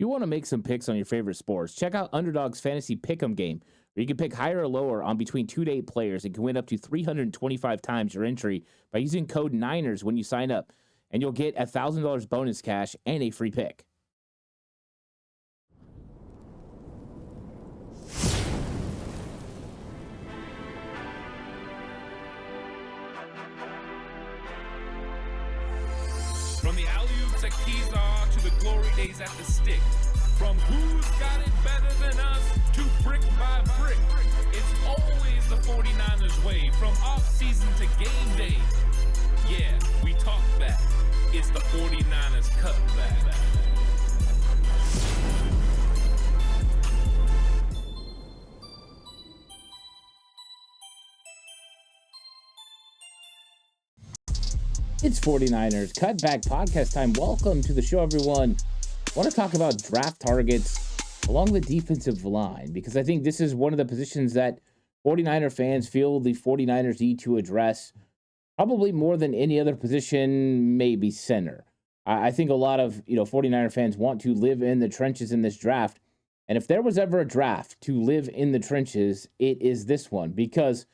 You want to make some picks on your favorite sports? Check out Underdog's Fantasy Pick'em game, where you can pick higher or lower on between 2 to 8 players and can win up to 325 times your entry by using code Niners when you sign up. And you'll get $1,000 bonus cash and a free pick. From the alley-oops at Keysar to the glory days at the stick. From who's got it better than us to brick by brick. It's always the 49ers way from off-season to game day. Yeah, we talk back. It's the 49ers Cutback. It's 49ers Cutback podcast time. Welcome to the show, everyone. I want to talk about draft targets along the defensive line because I think this is one of the positions that 49er fans feel the 49ers need to address probably more than any other position, maybe center. I think a lot of 49er fans want to live in the trenches in this draft. And if there was ever a draft to live in the trenches, it is this one because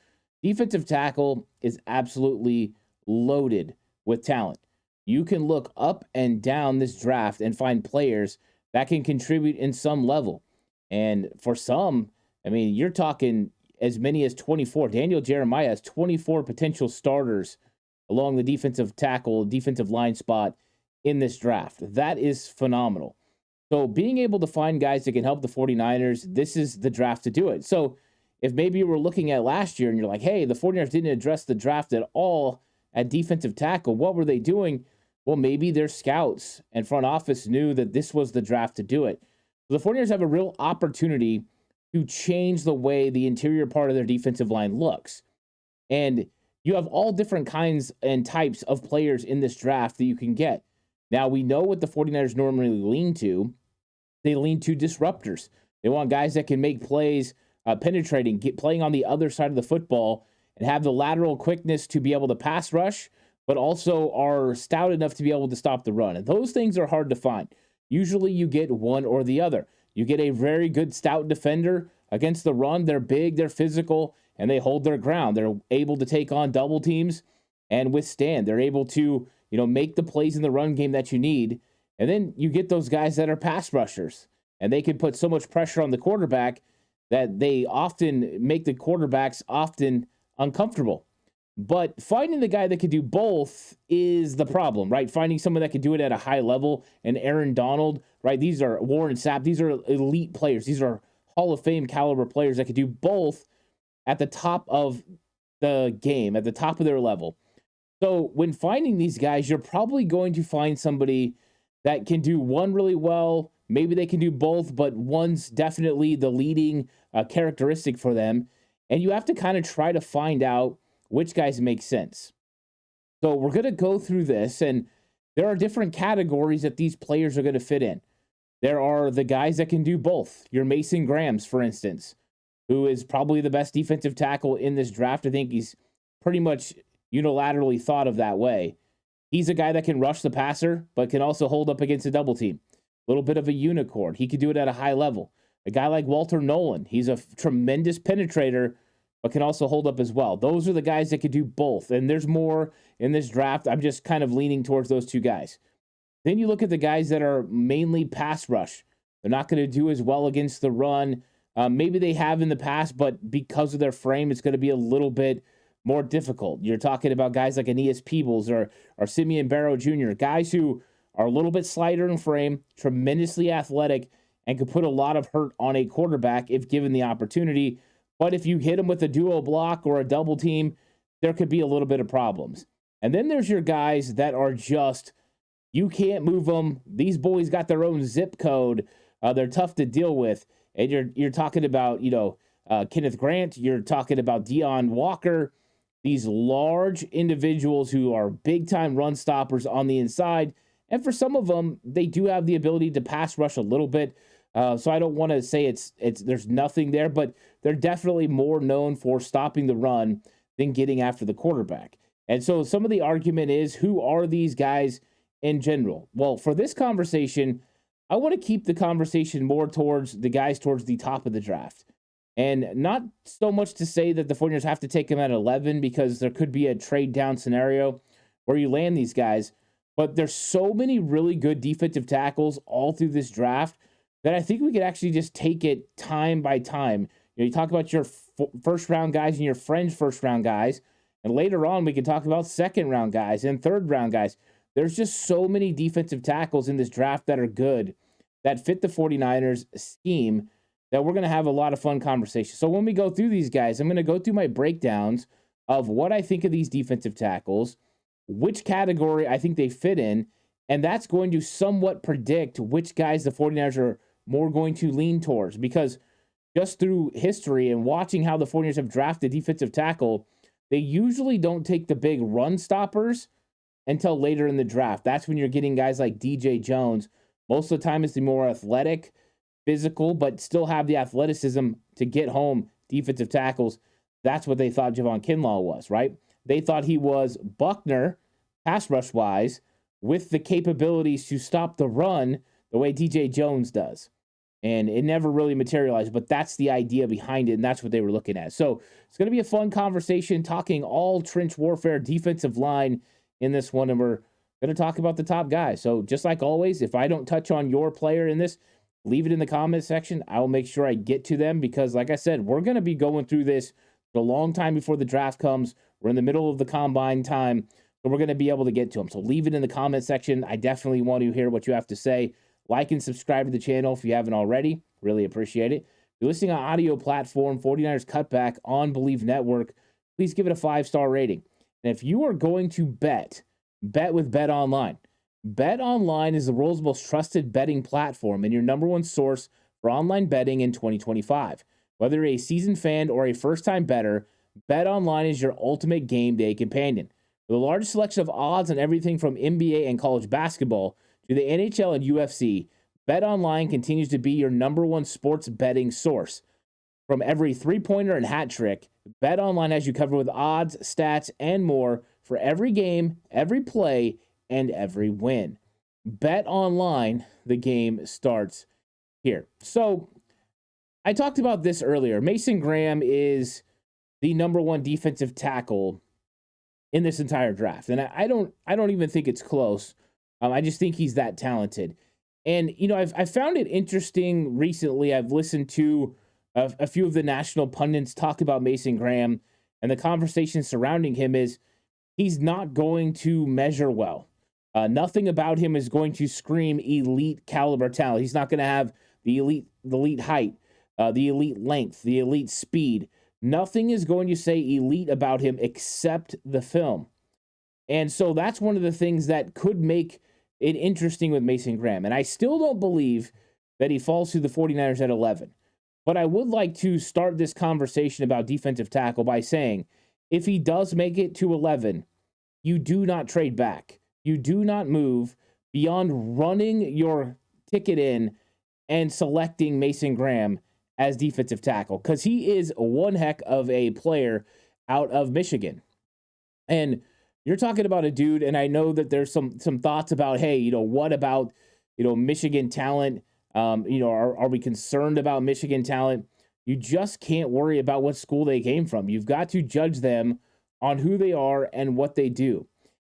defensive tackle is absolutely loaded with talent. You can look up and down this draft and find players that can contribute in some level. And for some, I mean, you're talking as many as 24. Daniel Jeremiah has 24 potential starters along the defensive tackle, defensive line spot in this draft. That is phenomenal. So being able to find guys that can help the 49ers, this is the draft to do it. So if maybe you were looking at last year and you're like, hey, the 49ers didn't address the draft at all at defensive tackle, what were they doing? Well, maybe their scouts and front office knew that this was the draft to do it. So the 49ers have a real opportunity to change the way the interior part of their defensive line looks. And you have all different kinds and types of players in this draft that you can get. Now, we know what the 49ers normally lean to. They lean to disruptors. They want guys that can make plays, penetrating, playing on the other side of the football, and have the lateral quickness to be able to pass rush, but also are stout enough to be able to stop the run. And those things are hard to find. Usually you get one or the other. You get a very good stout defender against the run. They're big, they're physical, and they hold their ground. They're able to take on double teams and withstand. They're able to, make the plays in the run game that you need. And then you get those guys that are pass rushers, and they can put so much pressure on the quarterback that they often make the quarterbacks uncomfortable. But finding the guy that can do both is the problem, right? Finding someone that can do it at a high level, and Aaron Donald, right? These are Warren Sapp. These are elite players. These are Hall of Fame caliber players that can do both at the top of the game, at the top of their level. So when finding these guys, you're probably going to find somebody that can do one really well. Maybe they can do both, but one's definitely the leading characteristic for them. And you have to kind of try to find out which guys make sense. So we're going to go through this, and there are different categories that these players are going to fit in. There are the guys that can do both. Your Mason Grahams, for instance, who is probably the best defensive tackle in this draft. I think he's pretty much unilaterally thought of that way. He's a guy that can rush the passer, but can also hold up against a double team. A little bit of a unicorn. He can do it at a high level. A guy like Walter Nolan, he's a tremendous penetrator, but can also hold up as well. Those are the guys that can do both. And there's more in this draft. I'm just kind of leaning towards those two guys. Then you look at the guys that are mainly pass rush. They're not going to do as well against the run. Maybe they have in the past, but because of their frame, it's going to be a little bit more difficult. You're talking about guys like Aeneas Peebles or Simeon Barrow Jr., guys who are a little bit slighter in frame, tremendously athletic, and could put a lot of hurt on a quarterback if given the opportunity. But if you hit them with a duo block or a double team, there could be a little bit of problems. And then there's your guys that are just, you can't move them. These boys got their own zip code. They're tough to deal with. And you're talking about, Kenneth Grant. You're talking about Deion Walker. These large individuals who are big-time run stoppers on the inside. And for some of them, they do have the ability to pass rush a little bit. So I don't want to say it's there's nothing there, but they're definitely more known for stopping the run than getting after the quarterback. And so some of the argument is, who are these guys in general? Well, for this conversation, I want to keep the conversation more towards the guys towards the top of the draft. And not so much to say that the 49ers have to take him at 11 because there could be a trade down scenario where you land these guys. But there's so many really good defensive tackles all through this draft that I think we could actually just take it time by time. You talk about your first round guys and your friends' first round guys. And later on, we can talk about second round guys and third round guys. There's just so many defensive tackles in this draft that are good, that fit the 49ers scheme, that we're going to have a lot of fun conversations. So when we go through these guys, I'm going to go through my breakdowns of what I think of these defensive tackles, which category I think they fit in, and that's going to somewhat predict which guys the 49ers are more going to lean towards. Because just through history and watching how the 49ers have drafted defensive tackle, they usually don't take the big run stoppers until later in the draft. That's when you're getting guys like DJ Jones. Most of the time it's the more athletic, physical, but still have the athleticism to get home defensive tackles. That's what they thought Javon Kinlaw was, right? They thought he was Buckner, pass rush wise, with the capabilities to stop the run the way DJ Jones does. And it never really materialized, but that's the idea behind it, and that's what they were looking at. So it's going to be a fun conversation talking all trench warfare defensive line in this one, and we're going to talk about the top guys. So just like always, if I don't touch on your player in this, leave it in the comment section. I will make sure I get to them because, like I said, we're going to be going through this for a long time before the draft comes. We're in the middle of the combine time, so we're going to be able to get to them. So leave it in the comment section. I definitely want to hear what you have to say. Like and subscribe to the channel if you haven't already. Really appreciate it. If you're listening on audio platform, 49ers Cutback on Believe Network, please give it a 5-star rating. And if you are going to bet with Bet Online. Bet Online is the world's most trusted betting platform and your number one source for online betting in 2025. Whether you're a seasoned fan or a first-time bettor, Bet Online is your ultimate game day companion. With the largest selection of odds on everything from NBA and college basketball to the NHL and UFC, Bet Online continues to be your number one sports betting source. From every three-pointer and hat trick, Bet Online has you covered with odds, stats, and more for every game, every play, and every win. Bet Online, the game starts here. So I talked about this earlier. Mason Graham is the number one defensive tackle in this entire draft, and I don't even think it's close. I just think he's that talented. And I've found it interesting recently. I've listened to a few of the national pundits talk about Mason Graham, and the conversation surrounding him is he's not going to measure well. Nothing about him is going to scream elite caliber talent. He's not going to have the elite height, the elite length, the elite speed. Nothing is going to say elite about him except the film. And so that's one of the things that could make it interesting with Mason Graham. And I still don't believe that he falls to the 49ers at 11. But I would like to start this conversation about defensive tackle by saying, if he does make it to 11, you do not trade back. You do not move beyond running your ticket in and selecting Mason Graham as defensive tackle, because he is one heck of a player out of Michigan. And you're talking about a dude, and I know that there's some thoughts about, hey, what about, Michigan talent? Are we concerned about Michigan talent? You just can't worry about what school they came from. You've got to judge them on who they are and what they do.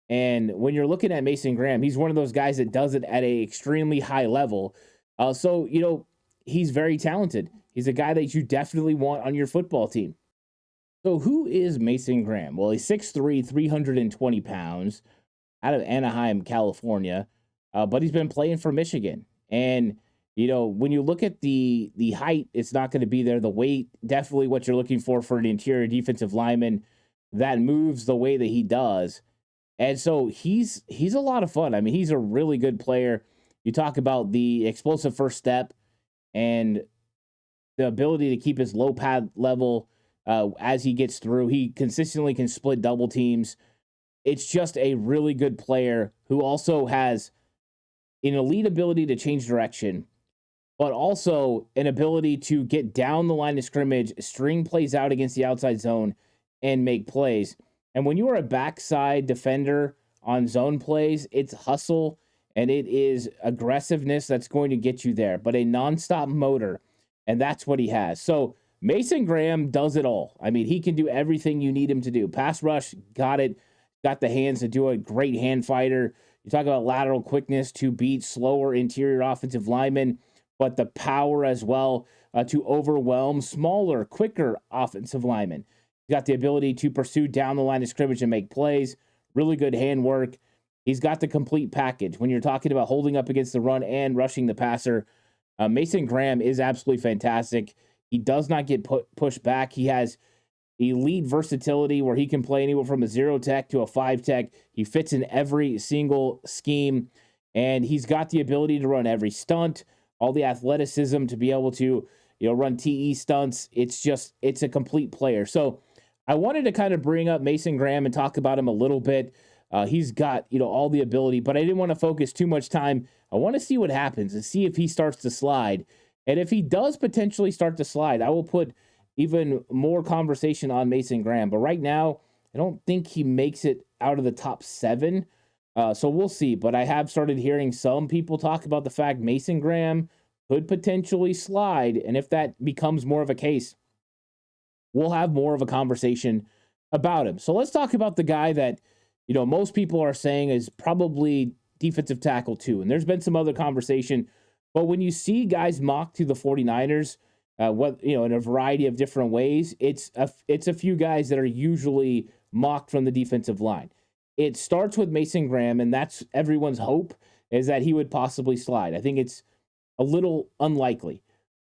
And when you're looking at Mason Graham, he's one of those guys that does it at an extremely high level. So he's very talented. He's a guy that you definitely want on your football team. So who is Mason Graham? Well, he's 6'3", 320 pounds, out of Anaheim, California, but he's been playing for Michigan. And, when you look at the height, it's not going to be there. The weight, definitely what you're looking for an interior defensive lineman that moves the way that he does. And so he's a lot of fun. I mean, he's a really good player. You talk about the explosive first step and the ability to keep his low pad level as he gets through. He consistently can split double teams. It's just a really good player who also has an elite ability to change direction, but also an ability to get down the line of scrimmage, string plays out against the outside zone, and make plays. And when you are a backside defender on zone plays, it's hustle and it is aggressiveness that's going to get you there, but a nonstop motor, and that's what he has. So Mason Graham does it all. I mean, he can do everything you need him to do. Pass rush, got it, got the hands to do it, great hand fighter. You talk about lateral quickness to beat slower interior offensive linemen, but the power as well to overwhelm smaller, quicker offensive linemen. He's got the ability to pursue down the line of scrimmage and make plays, really good hand work. He's got the complete package. When you're talking about holding up against the run and rushing the passer, Mason Graham is absolutely fantastic. He does not get pushed back. He has elite versatility where he can play anywhere from a 0 tech to a 5 tech. He fits in every single scheme, and he's got the ability to run every stunt, all the athleticism to be able to, run TE stunts. It's a complete player. So I wanted to kind of bring up Mason Graham and talk about him a little bit. He's got, all the ability, but I didn't want to focus too much time. I want to see what happens and see if he starts to slide. And if he does potentially start to slide, I will put even more conversation on Mason Graham. But right now, I don't think he makes it out of the top 7. So we'll see. But I have started hearing some people talk about the fact Mason Graham could potentially slide. And if that becomes more of a case, we'll have more of a conversation about him. So let's talk about the guy that, most people are saying is probably defensive tackle 2. And there's been some other conversation. But when you see guys mocked to the 49ers, in a variety of different ways, it's a few guys that are usually mocked from the defensive line. It starts with Mason Graham, and that's everyone's hope, is that he would possibly slide. I think it's a little unlikely,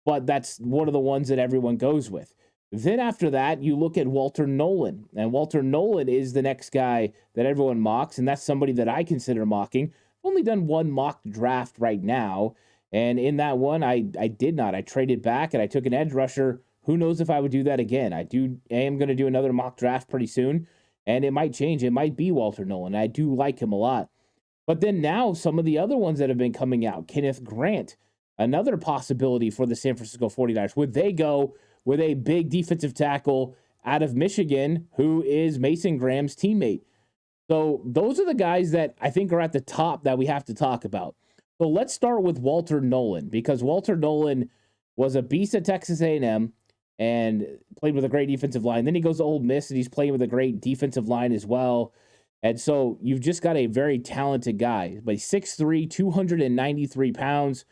but that's one of the ones that everyone goes with. Then after that, you look at Walter Nolan, and Walter Nolan is the next guy that everyone mocks, and that's somebody that I consider mocking. I've only done one mock draft right now, and in that one, I did not. I traded back, and I took an edge rusher. Who knows if I would do that again? I am going to do another mock draft pretty soon, and it might change. It might be Walter Nolan. I do like him a lot. But then now some of the other ones that have been coming out, Kenneth Grant, another possibility for the San Francisco 49ers. Would they go with a big defensive tackle out of Michigan who is Mason Graham's teammate? So those are the guys that I think are at the top that we have to talk about. So let's start with Walter Nolan, because Walter Nolan was a beast at Texas A&M and played with a great defensive line. Then he goes to Ole Miss, and he's playing with a great defensive line as well. And so you've just got a very talented guy. But he's 6'3", 293 pounds.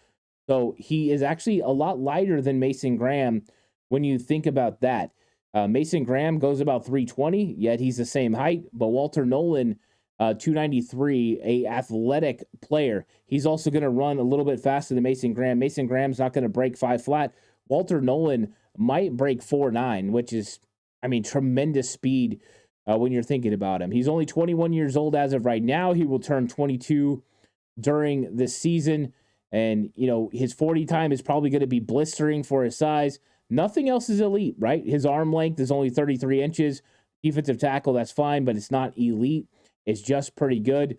So he is actually a lot lighter than Mason Graham when you think about that. Mason Graham goes about 320, yet he's the same height. But Walter Nolan, 293, a athletic player. He's also going to run a little bit faster than Mason Graham. Mason Graham's not going to break 5 flat. Walter Nolan might break 4.9, which is, tremendous speed when you're thinking about him. He's only 21 years old as of right now. He will turn 22 during this season. And, his 40 time is probably going to be blistering for his size. Nothing else is elite, right? His arm length is only 33 inches. Defensive tackle, that's fine, but it's not elite. It's just pretty good.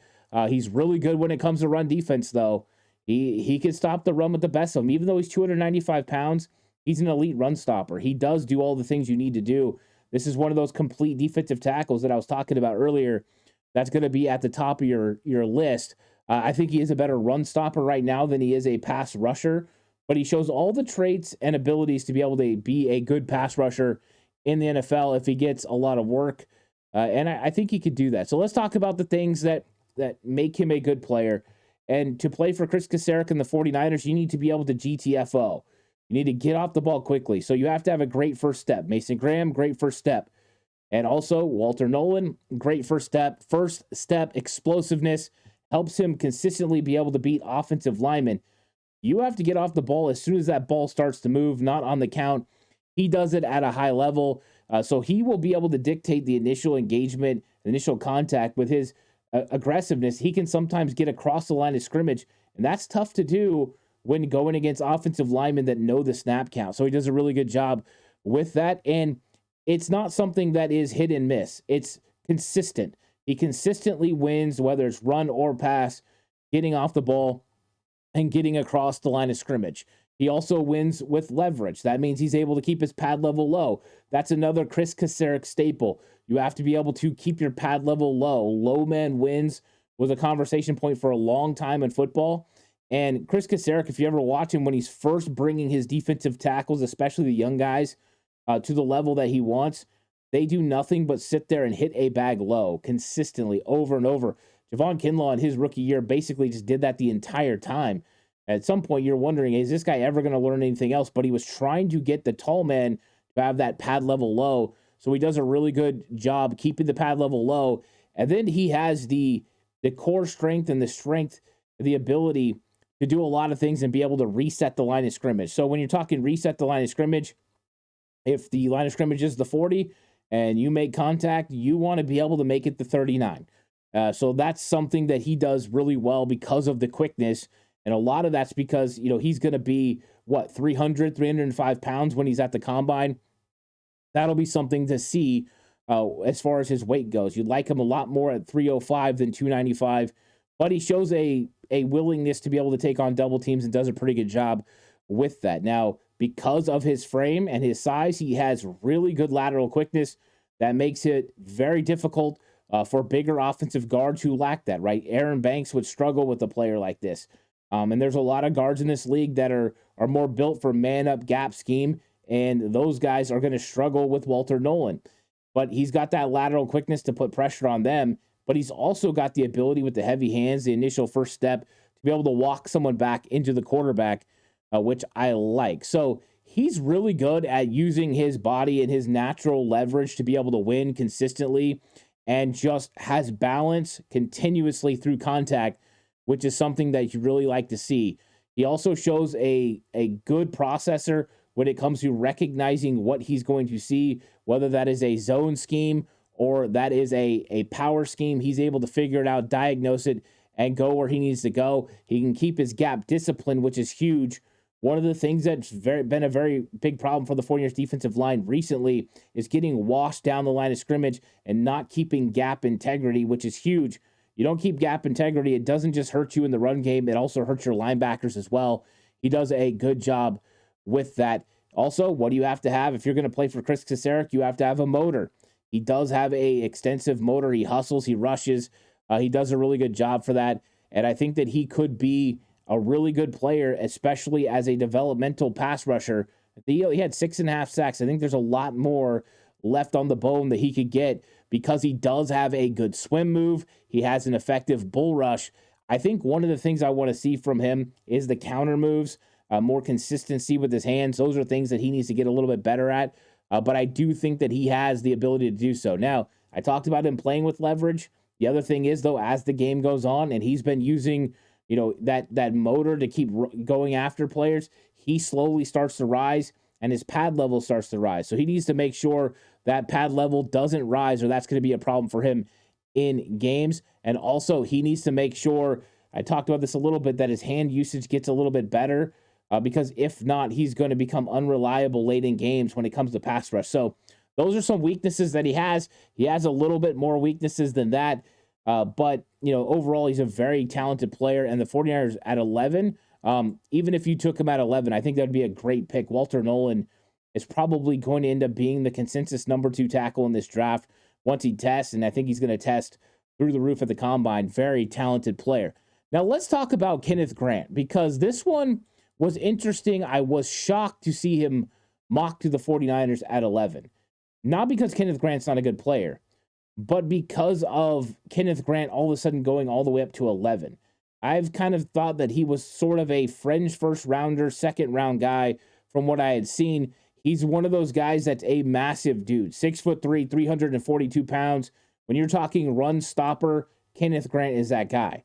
He's really good when it comes to run defense, though. He can stop the run with the best of them. Even though he's 295 pounds, he's an elite run stopper. He does do all the things you need to do. This is one of those complete defensive tackles that I was talking about earlier that's going to be at the top of your list. I think he is a better run stopper right now than he is a pass rusher, but he shows all the traits and abilities to be able to be a good pass rusher in the NFL if he gets a lot of work. And I think he could do that. So let's talk about the things that make him a good player. And to play for Chris Kasarik and the 49ers, you need to be able to GTFO. You need to get off the ball quickly. So you have to have a great first step. Mason Graham, great first step. And also Walter Nolan, great first step. First step explosiveness helps him consistently be able to beat offensive linemen. You have to get off the ball as soon as that ball starts to move, not on the count. He does it at a high level. So he will be able to dictate the initial engagement, initial contact with his aggressiveness. He can sometimes get across the line of scrimmage, and that's tough to do when going against offensive linemen that know the snap count. So he does a really good job with that, and it's not something that is hit and miss. It's consistent. He consistently wins, whether it's run or pass, getting off the ball and getting across the line of scrimmage. He also wins with leverage. That means he's able to keep his pad level low. That's another Chris Kasarik staple. You have to be able to keep your pad level low. Low man wins was a conversation point for a long time in football. And Chris Kasarik, if you ever watch him when he's first bringing his defensive tackles, especially the young guys, to the level that he wants, they do nothing but sit there and hit a bag low consistently over and over. Javon Kinlaw in his rookie year basically just did that the entire time. At some point, you're wondering, is this guy ever going to learn anything else? But he was trying to get the tall man to have that pad level low. So he does a really good job keeping the pad level low. And then he has the core strength and the strength, the ability to do a lot of things and be able to reset the line of scrimmage. So when you're talking reset the line of scrimmage, if the line of scrimmage is the 40 and you make contact, you want to be able to make it the 39. So that's something that he does really well because of the quickness. And a lot of that's because, he's going to be, 305 pounds when he's at the combine. That'll be something to see as far as his weight goes. You'd like him a lot more at 305 than 295. But he shows a willingness to be able to take on double teams and does a pretty good job with that. Now, because of his frame and his size, he has really good lateral quickness. That makes it very difficult for bigger offensive guards who lack that, right? Aaron Banks would struggle with a player like this. And there's a lot of guards in this league that are more built for man-up gap scheme, and those guys are going to struggle with Walter Nolan. But he's got that lateral quickness to put pressure on them, but he's also got the ability with the heavy hands, the initial first step, to be able to walk someone back into the quarterback, which I like. So he's really good at using his body and his natural leverage to be able to win consistently, and just has balance continuously through contact, which is something that you really like to see. He also shows a good processor when it comes to recognizing what he's going to see, whether that is a zone scheme or that is a power scheme. He's able to figure it out, diagnose it, and go where he needs to go. He can keep his gap discipline, which is huge. One of the things that's been a very big problem for the 49ers defensive line recently is getting washed down the line of scrimmage and not keeping gap integrity, which is huge. You don't keep gap integrity, it doesn't just hurt you in the run game, it also hurts your linebackers as well. He does a good job with that. Also, what do you have to have? If you're going to play for Chris Kasarik, you have to have a motor. He does have a extensive motor. He hustles, he rushes. He does a really good job for that. And I think that he could be a really good player, especially as a developmental pass rusher. He had 6.5 sacks. I think there's a lot more left on the bone that he could get because he does have a good swim move. He has an effective bull rush. I think one of the things I want to see from him is the counter moves, more consistency with his hands. Those are things that he needs to get a little bit better at. But I do think that he has the ability to do so. Now, I talked about him playing with leverage. The other thing is, though, as the game goes on and he's been using, that motor to keep going after players, he slowly starts to rise and his pad level starts to rise. So he needs to make sure that pad level doesn't rise, or that's going to be a problem for him in games. And also, he needs to make sure, I talked about this a little bit, that his hand usage gets a little bit better, because if not, he's going to become unreliable late in games when it comes to pass rush. So those are some weaknesses that he has. He has a little bit more weaknesses than that. But, overall, he's a very talented player. And the 49ers at 11, even if you took him at 11, I think that would be a great pick. Walter Nolan is probably going to end up being the consensus number 2 tackle in this draft once he tests. And I think he's going to test through the roof at the combine. Very talented player. Now, let's talk about Kenneth Grant, because this one was interesting. I was shocked to see him mocked to the 49ers at 11. Not because Kenneth Grant's not a good player, but because of Kenneth Grant all of a sudden going all the way up to 11. I've kind of thought that he was sort of a fringe first rounder, second round guy from what I had seen. He's one of those guys that's a massive dude, 6'3", 342 pounds. When you're talking run stopper, Kenneth Grant is that guy.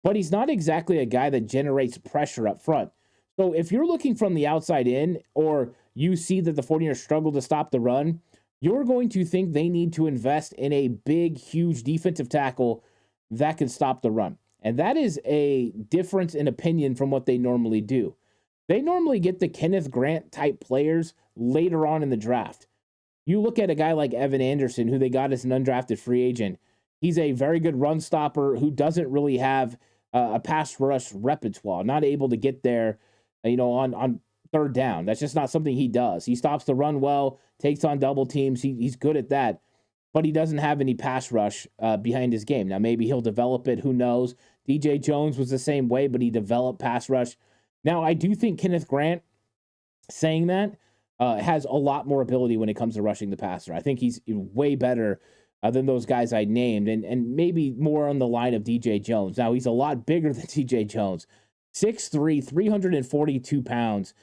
But he's not exactly a guy that generates pressure up front. So if you're looking from the outside in, or you see that the 49ers struggle to stop the run, you're going to think they need to invest in a big, huge defensive tackle that can stop the run. And that is a difference in opinion from what they normally do. They normally get the Kenneth Grant type players later on in the draft. You look at a guy like Evan Anderson, who they got as an undrafted free agent. He's a very good run stopper who doesn't really have a pass rush repertoire, not able to get there, on third down. That's just not something he does. He stops the run well, takes on double teams. He's good at that. but he doesn't have any pass rush behind his game. Now, maybe he'll develop it. Who knows? DJ Jones was the same way, but he developed pass rush. Now, I do think Kenneth Grant, saying that, has a lot more ability when it comes to rushing the passer. I think he's way better than those guys I named, and maybe more on the line of DJ Jones. Now, he's a lot bigger than DJ Jones. 6'3", 342 pounds,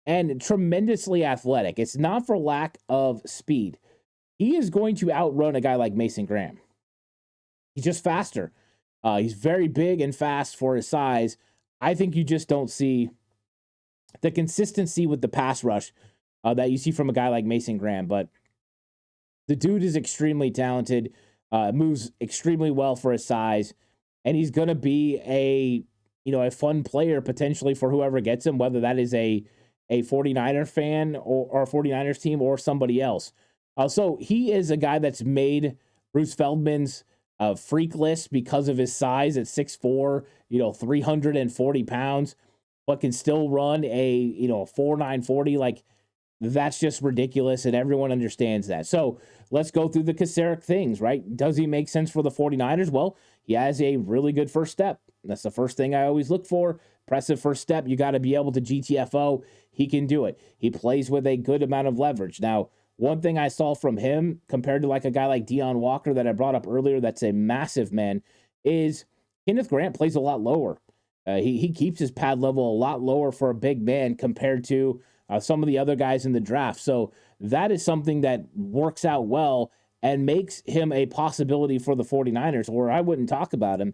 and tremendously athletic. It's not for lack of speed. He is going to outrun a guy like Mason Graham. He's just faster. He's very big and fast for his size. I think you just don't see the consistency with the pass rush that you see from a guy like Mason Graham. But the dude is extremely talented, moves extremely well for his size, and he's going to be a fun player potentially for whoever gets him, whether that is a 49er fan or a 49ers team or somebody else. So he is a guy that's made Bruce Feldman's freak list because of his size at 6'4", 340 pounds, but can still run a 4.9 40. Like, that's just ridiculous, and everyone understands that. So let's go through the Kasarik things, right? Does he make sense for the 49ers? Well, he has a really good first step. That's the first thing I always look for. Impressive first step. You got to be able to GTFO. He can do it. He plays with a good amount of leverage. Now, one thing I saw from him compared to like a guy like Deion Walker that I brought up earlier, that's a massive man, is Kenneth Grant plays a lot lower. He keeps his pad level a lot lower for a big man compared to some of the other guys in the draft. So that is something that works out well and makes him a possibility for the 49ers, or I wouldn't talk about him.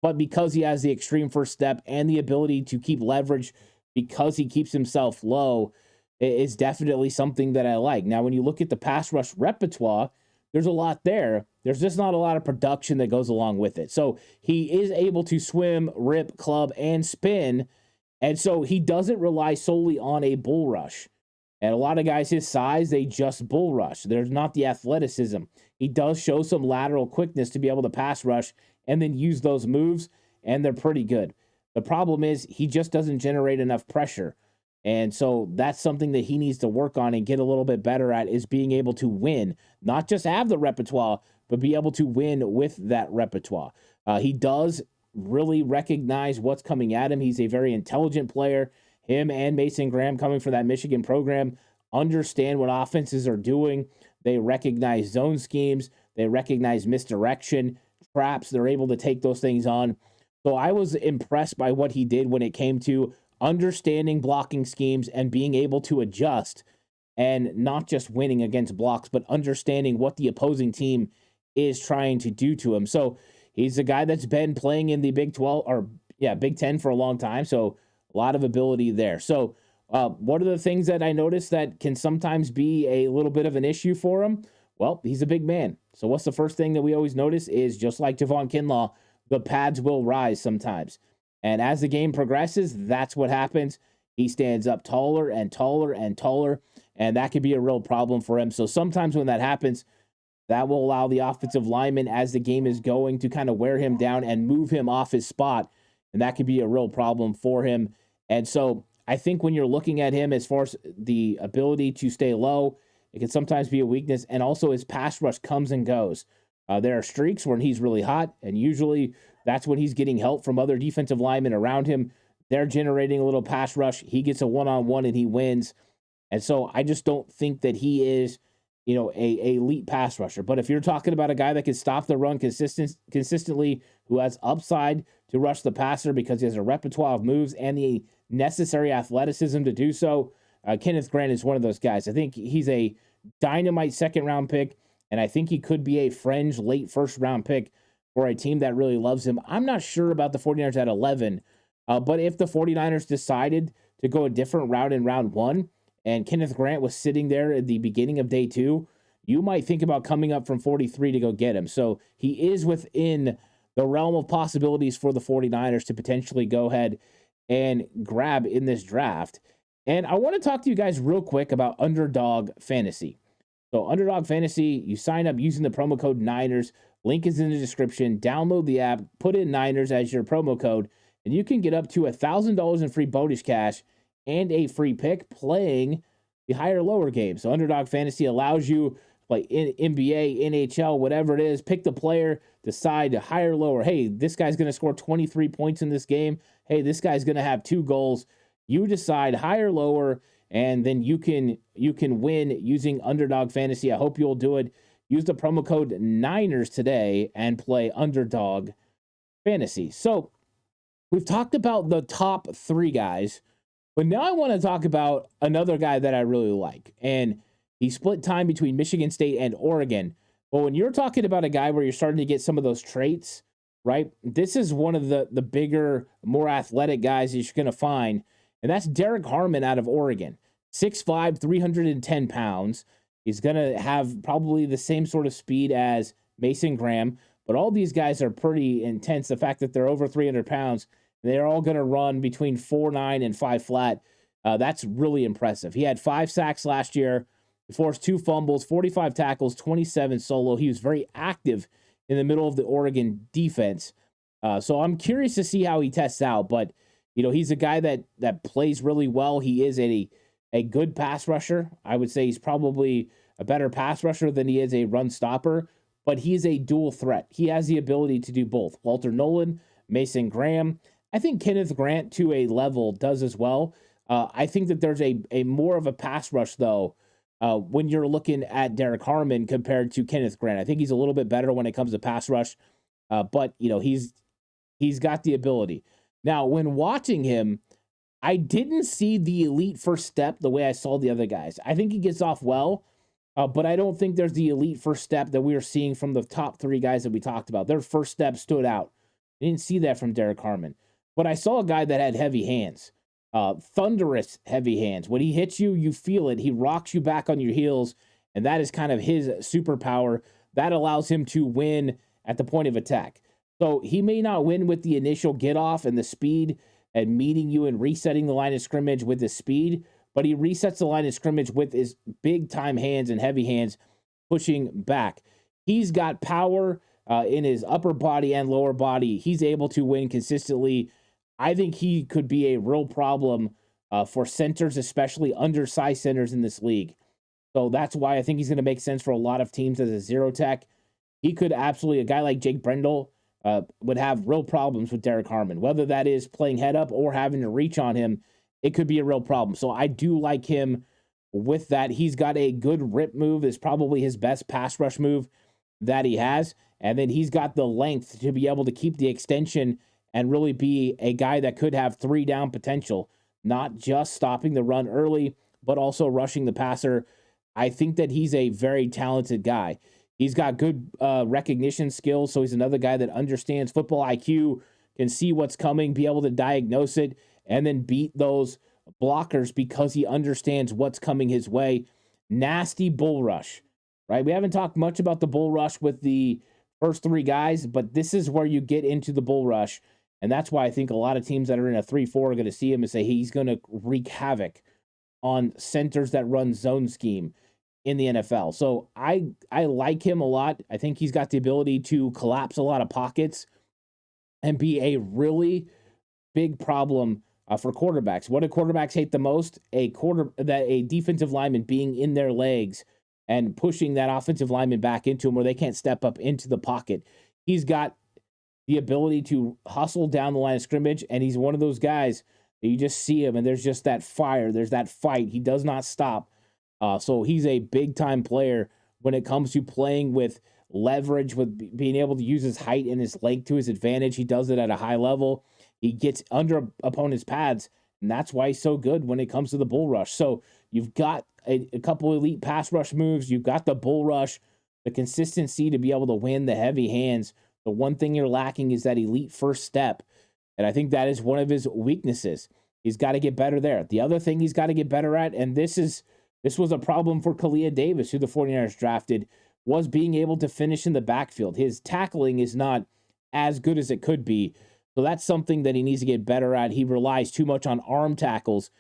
But because he has the extreme first step and the ability to keep leverage because he keeps himself low, is definitely something that I like. Now, when you look at the pass rush repertoire, there's a lot there. There's just not a lot of production that goes along with it. So he is able to swim, rip, club, and spin. And so he doesn't rely solely on a bull rush. And a lot of guys his size, they just bull rush. There's not the athleticism. He does show some lateral quickness to be able to pass rush and then use those moves, and they're pretty good. The problem is he just doesn't generate enough pressure. And so that's something that he needs to work on and get a little bit better at, is being able to win, not just have the repertoire, but be able to win with that repertoire. He does really recognize what's coming at him. He's a very intelligent player. Him and Mason Graham, coming from that Michigan program, understand what offenses are doing. They recognize zone schemes. They recognize misdirection, traps. They're able to take those things on. So I was impressed by what he did when it came to understanding blocking schemes and being able to adjust, and not just winning against blocks, but understanding what the opposing team is trying to do to him. So he's a guy that's been playing in the Big 10 for a long time. So a lot of ability there. So what are the things that I noticed that can sometimes be a little bit of an issue for him? Well, he's a big man. So what's the first thing that we always notice is, just like Javon Kinlaw, the pads will rise sometimes. And as the game progresses, that's what happens. He stands up taller and taller and taller, and that could be a real problem for him. So sometimes when that happens, that will allow the offensive lineman, as the game is going, to kind of wear him down and move him off his spot, and that could be a real problem for him. And so I think when you're looking at him as far as the ability to stay low, it can sometimes be a weakness, and also his pass rush comes and goes. There are streaks when he's really hot, and usually that's when he's getting help from other defensive linemen around him. They're generating a little pass rush. He gets a one-on-one and he wins. And so I just don't think that he is, a elite pass rusher. But if you're talking about a guy that can stop the run consistently, who has upside to rush the passer because he has a repertoire of moves and the necessary athleticism to do so, Kenneth Grant is one of those guys. I think he's a dynamite second-round pick, and I think he could be a fringe late first-round pick for a team that really loves him. I'm not sure about the 49ers at 11, but if the 49ers decided to go a different route in round 1 and Kenneth Grant was sitting there at the beginning of day 2, you might think about coming up from 43 to go get him. So he is within the realm of possibilities for the 49ers to potentially go ahead and grab in this draft. And I want to talk to you guys real quick about Underdog Fantasy. So Underdog Fantasy, you sign up using the promo code Niners. Link is in the description. Download the app, put in Niners as your promo code, and you can get up to $1,000 in free bonus cash and a free pick playing the higher lower game. So Underdog Fantasy allows you to play in NBA, NHL, whatever it is. Pick the player, decide higher or lower. Hey, this guy's going to score 23 points in this game. Hey, this guy's going to have 2 goals. You decide higher, lower, and then you can win using Underdog Fantasy. I hope you'll do it. Use the promo code Niners today and play Underdog Fantasy. So we've talked about the top 3 guys, but now I want to talk about another guy that I really like. And he split time between Michigan State and Oregon. But when you're talking about a guy where you're starting to get some of those traits, right? This is one of the bigger, more athletic guys that you're going to find. And that's Derek Harmon out of Oregon. 6'5", 310 pounds. He's going to have probably the same sort of speed as Mason Graham. But all these guys are pretty intense. The fact that they're over 300 pounds, they're all going to run between 4.9 and 5 flat. That's really impressive. He had 5 sacks last year. He forced 2 fumbles, 45 tackles, 27 solo. He was very active in the middle of the Oregon defense. So I'm curious to see how he tests out. But, you know, he's a guy that plays really well. He is a good pass rusher. I would say he's probably a better pass rusher than he is a run stopper. But he's a dual threat. He has the ability to do both. Walter Nolan, Mason Graham. I think Kenneth Grant to a level does as well. I think that there's a more of a pass rush, though, when you're looking at Derek Harmon compared to Kenneth Grant. I think he's a little bit better when it comes to pass rush. But, you know, he's got the ability. Now, when watching him, I didn't see the elite first step the way I saw the other guys. I think he gets off well. But I don't think there's the elite first step that we are seeing from the top 3 guys that we talked about. Their first step stood out. I didn't see that from Derek Harmon. But I saw a guy that had heavy hands, thunderous heavy hands. When he hits you, you feel it. He rocks you back on your heels, and that is kind of his superpower. That allows him to win at the point of attack. So he may not win with the initial get off and the speed and meeting you and resetting the line of scrimmage with his speed, but he resets the line of scrimmage with his big-time hands and heavy hands pushing back. He's got power in his upper body and lower body. He's able to win consistently. I think he could be a real problem for centers, especially undersized centers in this league. So that's why I think he's going to make sense for a lot of teams as a zero tech. He could absolutely, a guy like Jake Brendel would have real problems with Derek Harmon, whether that is playing head up or having to reach on him. It could be a real problem. So I do like him with that. He's got a good rip move. It's probably his best pass rush move that he has. And then he's got the length to be able to keep the extension and really be a guy that could have 3 down potential, not just stopping the run early, but also rushing the passer. I think that he's a very talented guy. He's got good recognition skills. So he's another guy that understands football IQ, can see what's coming, be able to diagnose it, and then beat those blockers because he understands what's coming his way. Nasty bull rush, right? We haven't talked much about the bull rush with the first 3 guys, but this is where you get into the bull rush. And that's why I think a lot of teams that are in a 3-4 are going to see him and say he's going to wreak havoc on centers that run zone scheme in the NFL. So I like him a lot. I think he's got the ability to collapse a lot of pockets and be a really big problem for quarterbacks. What do quarterbacks hate the most? A defensive lineman being in their legs and pushing that offensive lineman back into him where they can't step up into the pocket. He's got the ability to hustle down the line of scrimmage, and he's one of those guys that you just see him, and there's just that fire. There's that fight. He does not stop. So he's a big-time player when it comes to playing with leverage, with being able to use his height and his length to his advantage. He does it at a high level. He gets under opponents' pads, and that's why he's so good when it comes to the bull rush. So you've got a couple elite pass rush moves. You've got the bull rush, the consistency to be able to win the heavy hands. The one thing you're lacking is that elite first step, and I think that is one of his weaknesses. He's got to get better there. The other thing he's got to get better at, and this was a problem for Kalia Davis, who the 49ers drafted, was being able to finish in the backfield. His tackling is not as good as it could be. So that's something that he needs to get better at. He relies too much on arm tackles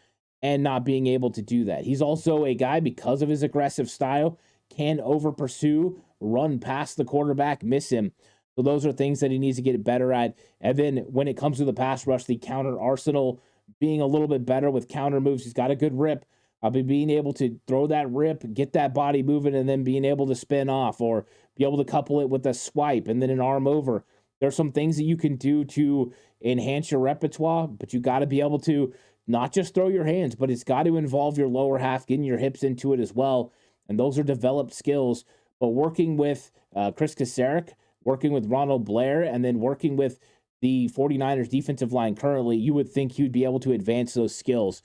and not being able to do that. He's also a guy, because of his aggressive style, can over pursue, run past the quarterback, miss him. So those are things that he needs to get better at. And then when it comes to the pass rush, the counter arsenal, being a little bit better with counter moves. He's got a good rip, being able to throw that rip, get that body moving, and then being able to spin off or be able to couple it with a swipe and then an arm over. There's some things that you can do to enhance your repertoire, but you got to be able to not just throw your hands, but it's got to involve your lower half, getting your hips into it as well. And those are developed skills. But working with Chris Kasarik, working with Ronald Blair, and then working with the 49ers defensive line currently, you would think he would be able to advance those skills.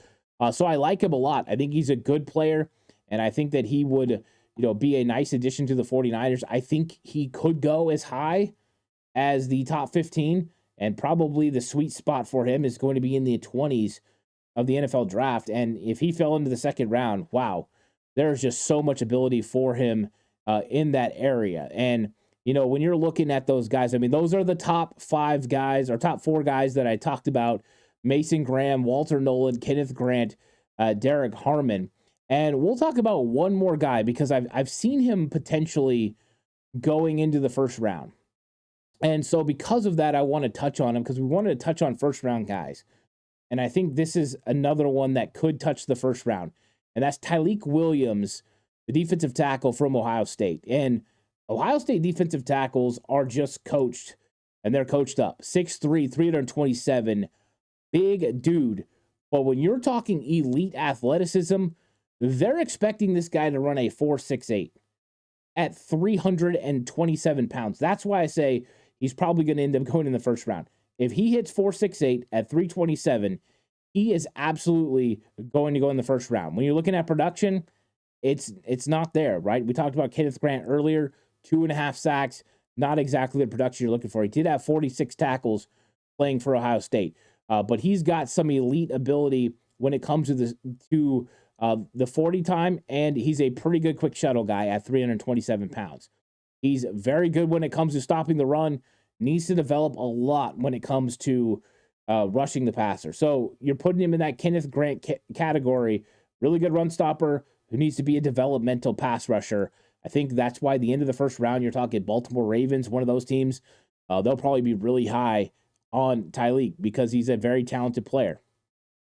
So I like him a lot. I think he's a good player, and I think that he would, be a nice addition to the 49ers. I think he could go as high as the top 15, and probably the sweet spot for him is going to be in the 20s of the NFL draft. And if he fell into the second round, wow, there's just so much ability for him in that area. And, when you're looking at those guys, I mean, those are the top 5 guys or top 4 guys that I talked about: Mason Graham, Walter Nolan, Kenneth Grant, Derek Harmon. And we'll talk about one more guy because I've seen him potentially going into the first round. And so because of that, I want to touch on him because we wanted to touch on first round guys. And I think this is another one that could touch the first round. And that's Tyleik Williams, the defensive tackle from Ohio State. And Ohio State defensive tackles are just coached, and they're coached up. 6'3", 327, big dude. But when you're talking elite athleticism, they're expecting this guy to run a 4.68 at 327 pounds. That's why I say he's probably going to end up going in the first round. If he hits 4.68 at 327, he is absolutely going to go in the first round. When you're looking at production, it's not there, right? We talked about Kenneth Grant earlier, 2.5 sacks, not exactly the production you're looking for. He did have 46 tackles playing for Ohio State, but he's got some elite ability when it comes to the 40 time, and he's a pretty good quick shuttle guy at 327 pounds. He's very good when it comes to stopping the run, needs to develop a lot when it comes to rushing the passer. So you're putting him in that Kenneth Grant category, really good run stopper who needs to be a developmental pass rusher. I think that's why the end of the first round, you're talking Baltimore Ravens, one of those teams, they'll probably be really high on Tyleik because he's a very talented player.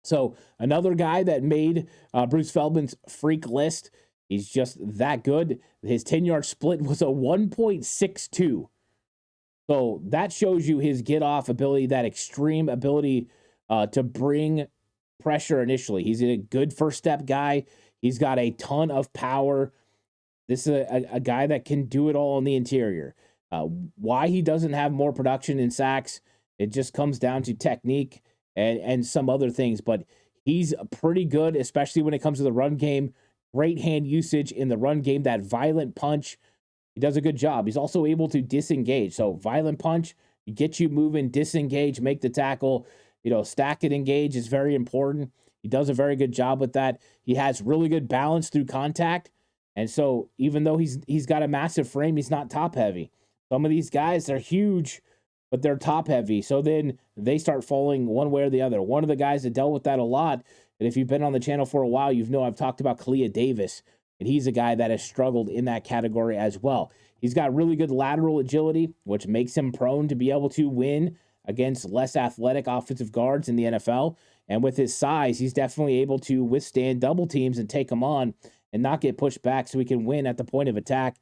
So another guy that made Bruce Feldman's freak list, he's just that good. His 10-yard split was a 1.62. So that shows you his get-off ability, that extreme ability to bring pressure initially. He's a good first-step guy. He's got a ton of power. This is a guy that can do it all on the interior. Why he doesn't have more production in sacks, it just comes down to technique and some other things. But he's pretty good, especially when it comes to the run game. Great hand usage in the run game, that violent punch. He does a good job. He's also able to disengage. So violent punch, get you moving, disengage, make the tackle. Stack and engage is very important. He does a very good job with that. He has really good balance through contact. And so even though he's got a massive frame, he's not top heavy. Some of these guys, they're huge, but they're top heavy. So then they start falling one way or the other. One of the guys that dealt with that a lot, and if you've been on the channel for a while, I've talked about Kalia Davis, and he's a guy that has struggled in that category as well. He's got really good lateral agility, which makes him prone to be able to win against less athletic offensive guards in the NFL. And with his size, he's definitely able to withstand double teams and take them on and not get pushed back so he can win at the point of attack.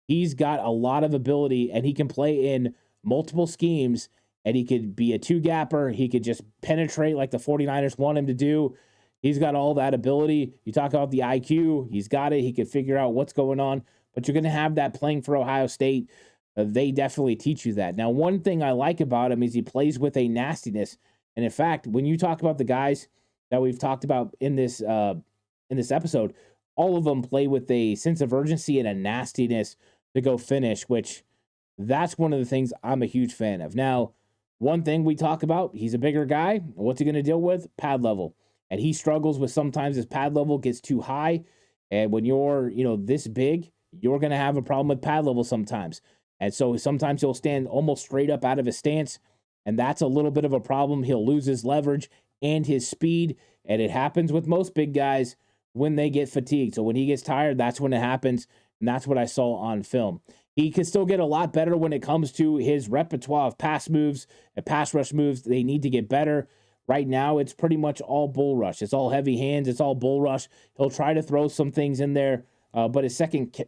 He's got a lot of ability, and he can play in multiple schemes, and he could be a two-gapper. He could just penetrate like the 49ers want him to do. He's got all that ability. You talk about the IQ. He's got it. He can figure out what's going on, but you're going to have that playing for Ohio State. They definitely teach you that. Now, one thing I like about him is he plays with a nastiness. And in fact, when you talk about the guys that we've talked about in this episode, all of them play with a sense of urgency and a nastiness to go finish, which that's one of the things I'm a huge fan of. Now, one thing we talk about, he's a bigger guy. What's he going to deal with? Pad level. And he struggles with sometimes his pad level gets too high. And when you're, this big, you're going to have a problem with pad level sometimes. And so sometimes he'll stand almost straight up out of his stance. And that's a little bit of a problem. He'll lose his leverage and his speed. And it happens with most big guys when they get fatigued. So when he gets tired, that's when it happens. And that's what I saw on film. He can still get a lot better when it comes to his repertoire of pass moves and pass rush moves. They need to get better. Right now, it's pretty much all bull rush. It's all heavy hands. It's all bull rush. He'll try to throw some things in there, but his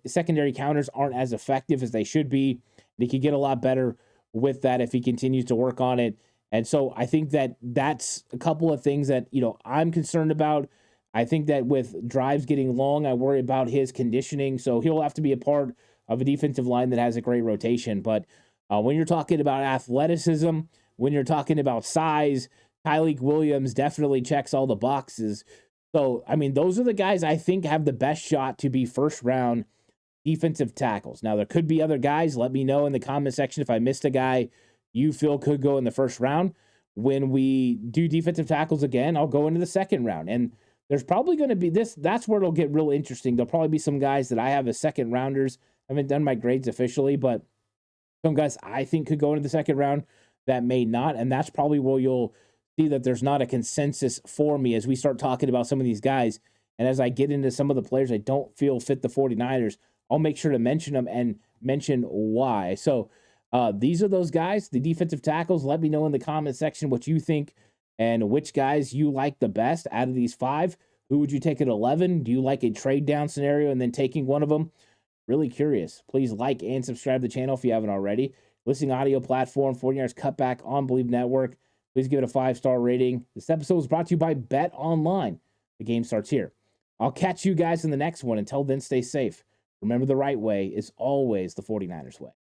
secondary counters aren't as effective as they should be. He could get a lot better with that if he continues to work on it. And so I think that that's a couple of things that, I'm concerned about. I think that with drives getting long, I worry about his conditioning. So he'll have to be a part of a defensive line that has a great rotation. But when you're talking about athleticism, when you're talking about size, Tyleik Williams definitely checks all the boxes. So, I mean, those are the guys I think have the best shot to be first round defensive tackles. Now, there could be other guys. Let me know in the comment section if I missed a guy you feel could go in the first round. When we do defensive tackles again, I'll go into the second round. And there's probably going to be that's where it'll get real interesting. There'll probably be some guys that I have as second rounders. I haven't done my grades officially, but some guys I think could go into the second round that may not. And that's probably where you'll see that there's not a consensus for me as we start talking about some of these guys. And as I get into some of the players I don't feel fit the 49ers, I'll make sure to mention them and mention why. So these are those guys, the defensive tackles. Let me know in the comment section what you think and which guys you like the best out of these 5. Who would you take at 11? Do you like a trade down scenario and then taking one of them? Really curious. Please like and subscribe to the channel if you haven't already. Listening audio platform, 49ers Cutback on Believe Network. Please give it a 5-star rating. This episode is brought to you by Bet Online. The game starts here. I'll catch you guys in the next one. Until then, stay safe. Remember, the right way is always the 49ers way.